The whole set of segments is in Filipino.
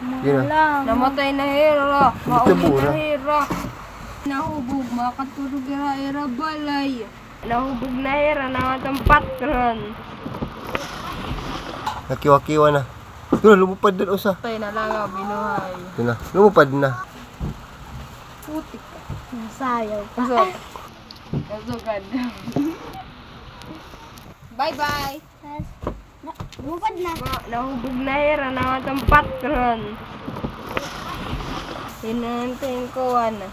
Yun na. Namatay na hera. Ito Mauli mura. na hera. Nahubog, makatulog hera balay. Nahubog na hera, nangatang patron. Nakiwa-kiwa na. Ito na, lumupad din usa. Patay na lang ang binuhay. Ito na, lumupad na. Putik ka. Nasayaw pa. Pasok. Pasokad. Bye-bye. Lumapad na. Nahubog na hera, nangatang patron. Hinantayin ko, ano.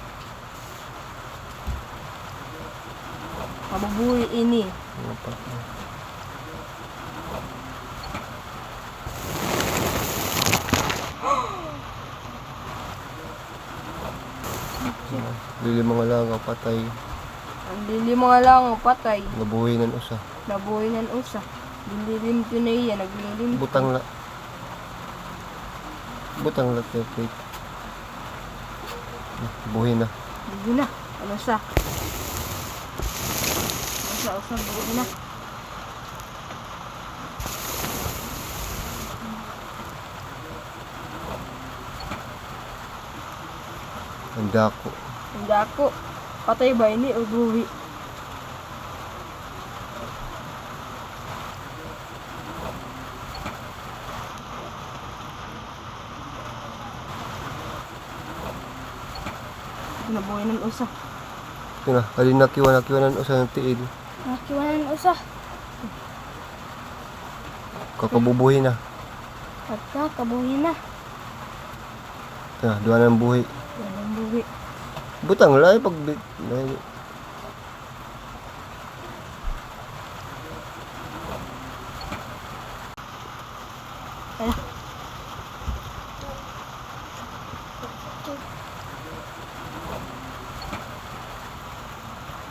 Mabubuhay ini. Lili mga langaw, patay. Ang dilim mga lang, patay. Nabuhay ng usa. Nabuhay ng usa. Dililim ko na iya, naglilim. Butang la. Butang la, plate. Buhay na. Buhay na. Ano sa? Ano sa buhay na. Ang dako. Ang dako. Patay ba ini o buhay? Nabuhay ng usa. Ito na, kali nakiwa ng usa ng tiil. Nakiwanan usa. Kakabubuhay na. Pagka kabuhin na. Ito na, duwa ng buhay. Yan ang buhay. Butang la, pag...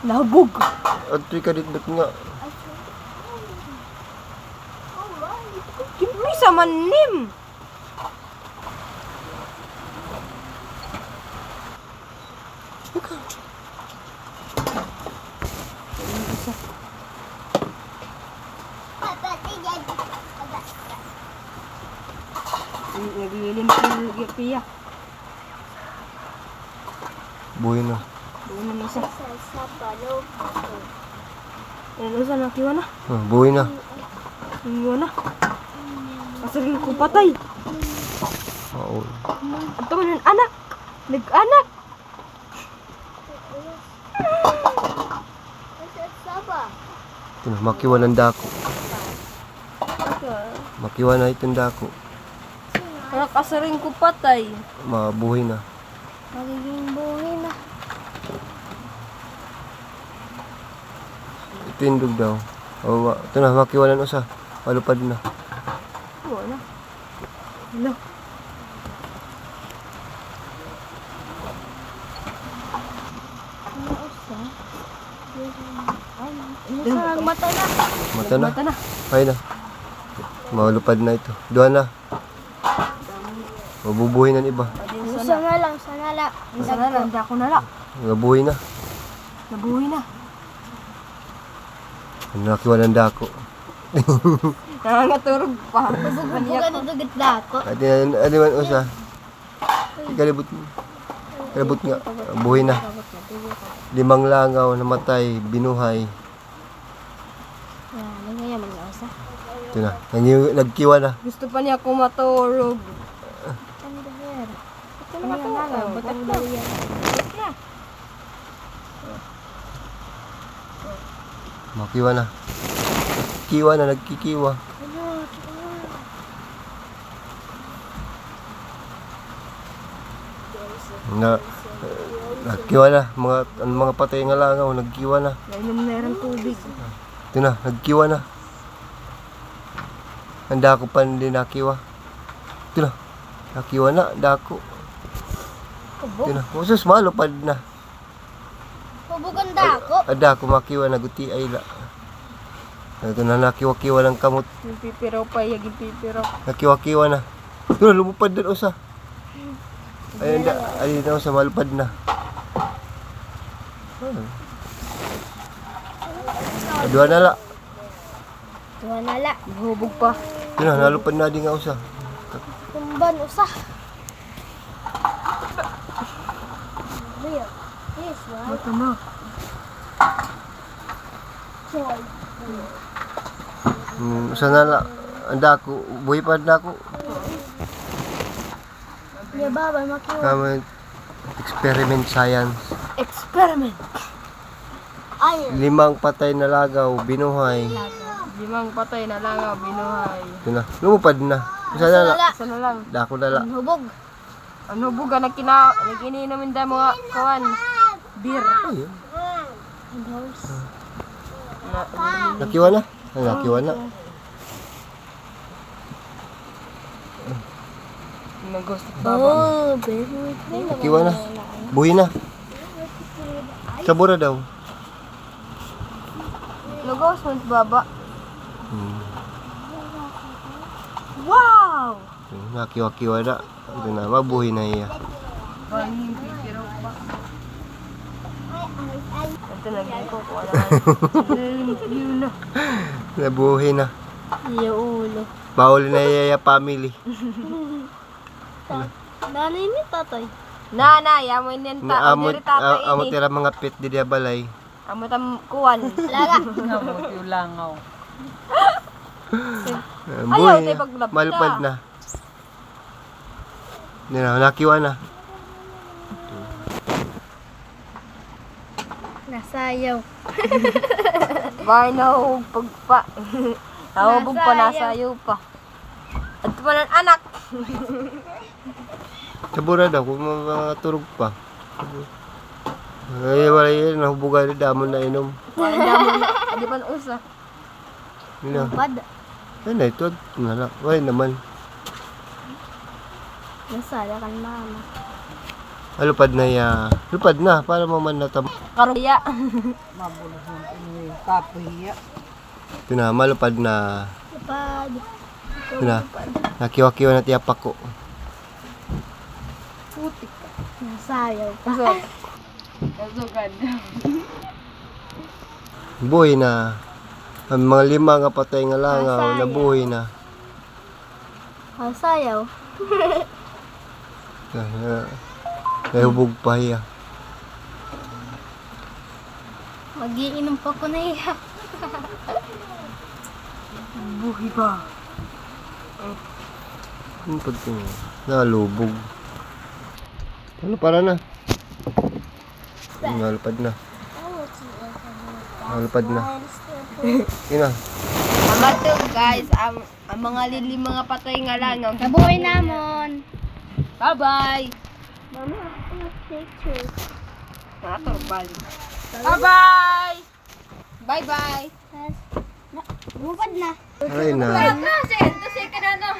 Nahubog. At ka dit ba't nga? Kimpi sa manim. Naglilim ko yung gipiya. Buhay na. Buhay na isa. Sa palo. Yan isa nakiwa na. Buhay na. Nakiwa na. Kasagin ko patay. Oo. Ito ko ng anak. Nag-anak. Ito na, makiwa ng dako. Makiwa na itong dako. Nakasaring ko patay. Mabuhay na. Magiging buhay na. Itindog daw. O, ito na, makiwa ng usa. Palupad na. Wala. Hello. Usa ang mata na. Mata na. Mata na. Ay na. Malupad na ito. Duha na. Mabubuhay na ng iba. Usa na lang. Sana lang. Isa na lang. Dako na lang. Nabuhay na. Nabuhay na. Nakiwa ng dako. Nangangaturog pa. Bubugan na dugat dako. At yan, ano man usa. Kalibot. Kalibot nga. Buhay na. 5 langaw namatay, binuhay. Yan. Ano nga mga usa? Ito na. Nagkiwa na. Gusto pa niya ako maturog. Ano ba yan? Ito Ano na yan? matulog. Batak Ano na. ba yan? Makiwa na. Kiwa na, nagkikiwa. Ano? Nga, nagkiwa na. Mga patay nga langaw, nagkiwa na. Nainom na yung tubig. Ito na, nagkiwa na. Ang dako pa hindi nakiwa. Ito na, nakiwa na, dako. Ito na, usus malupad na. Bubugan dako. Dako makiwa na, guti ay la. Ito na, nakiwa-kiwa ng kamot. Yung pipiraw pa, yung pipiraw. Nakiwa-kiwa na. Ito na, lumupad din usa. Ayun na usa, malupad na. Dua na la. Tuwa na la. Hubog pa. Ito na, nalupad na din nga usa. Tumban usa. Real. This one. Ito na. Joy. Sana na, anda ako, buhay pa na ako. Ya baba makiwa. Experiment science. Experiment. Ay. 5 patay na lagaw, binuhay. 5 patay na langaw, binuhay. Ito na, lumupad na. Sana na, Isa na lang. dako na la. Hubog. Ano buga nagininom da mga kawan. Beer. Ayun, And horse. nakiwa na. Ay, nakiwa na. Nagusto baba. Oh, baby. Nakiwa na. Buhay na. Sabura daw. Nagusto baba. Wow! Nakiwa-kiwa na. Ito na, mabuhay na iya. Pero pa. Ito naging ko kung ano. Yun na. Nabuhay na. Iya ulo. Bawal na iya family. Nanay ni tatay. Nanay, amo yung tao. Amot, Diri tata amot ini. tira mga pit di dia balay. Amo tam kuwan. Laga. Buhay tayo na. paglapit Malupad ka. na. Hindi na, nakiwa na. Nasayaw. Bakit nahuhubog pa? Nahuhubog pa, nasayo pa. At pa ng anak. Sabura daw, kung mga turog pa. Ay, wala yun, nahubugan na damon na inom. Hindi pa usa. Hindi na. Pad. Ay na, ito. Wala naman. Nasala kan mama. Lupad na ya. Lupad na, para maman na tam. Karuya. Ito na, malupad na. Pad. Ito na, nakiwa-kiwa na tiyapak ko. Nasayaw. Usok. Kasukan. Buhay na. Ang mga 5 nga patay nga langaw, nabuhay na. Nasayaw. Nahubog pa iya. Magiinom pa ko na iya. Buhi ba? Ano pa ito? Nalubog. Ano para na? Nalupad na. Nalupad na. Yun na. Mga guys, ang mga mga patay nga lang. Nabuhay namon. Bye-bye! Mama, picture. Nakaturbal. Bye-bye! Bye-bye! Bumupad na. Ay na. Kasi ka na